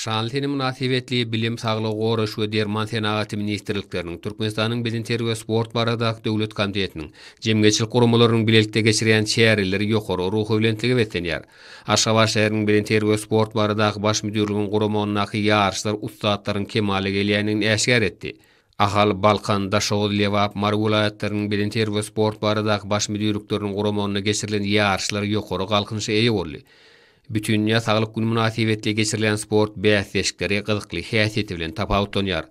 Şanlıteni münasibetli bilim saglyk goraş we derman senaty ministrlikleriniň Türkmenistanyň Bilim we Sport baradaky döwlet komitetiniň jemgyçilik gurumlarynyň bilelikde geçirýän çäreleri ýokary ruhy bilentligi betlenýär. Aşgabat şäheriniň Bilim we Sport baradaky baş müdürliginiň gurumagyny ýarşlar ustadlaryň kemale gelýänini äşgär etdi. Ahal Balkan, Daşoğlu, Lewap, Mar vilayatlarynyň Bilim we Sport baradaky baş müdürlikleriň gurumagyna geçirilen ýarşlar ýokary galkynşa eýe boldy. Bütünýä saglyk güni münasibetli geçirilen sport bäsleşikleri gyzykly häsiýeti bilen tapawutlanýar.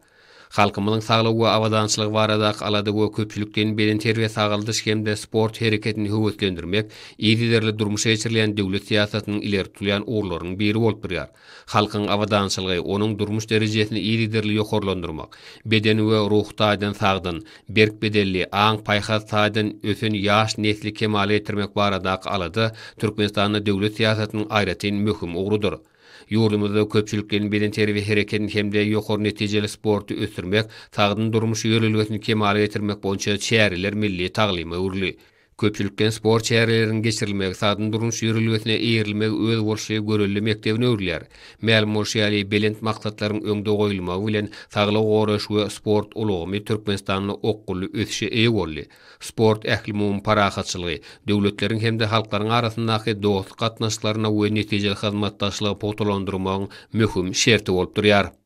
Halkymyzyň saglygy we awadançylygy baradaky alady we köpçülikden bilen terbiýe sagyldyş hemde sport hereketini höwetlendirmek, ýetiderli durmuşa geçirilen döwlet siýasatynyň ileri turýan urlarynyň biri bolup durýar. Halkyň awadançylygy onuň durmuş derejesini ýetiderli ýokarlandyrmak, bedeni we ruhdaýdan sagdyn, berk bedelli, aň paýhas taýdan ösen ýaş nesli kemale ýetirmek baradaky alady Türkmenistanyň döwlet siýasatynyň aýratyn möhüm ugrudyr. Ýurdumyzda köpçülikden bilen terbiýe hereketini hemde ýokary netijeli sporty ösürmek, sagdyn durmuş ýöreligini kemale ýetirmek boýunça çäreler milli taglyma urly. Köpçülikden sport çäreleriniň geçirilmegi sagdyn durmuş ýöreligine eýerilmegi öz bolşy görelli mektebine öwrülýär. Ma'lum bolşýaly belent maksatlaryň öňde goýulmagy bilen saglyk goraş we sport ulugy Türkmenistanyň okkully ösüşe eýe boldy. Sport ählimum parahatçylygy, döwletleriň hemde halklaryň arasyndaky dostluk gatnaşyklaryna we netijeli hyzmatdaşlygy potolandyrmagyň möhüm şerti bolup durýar.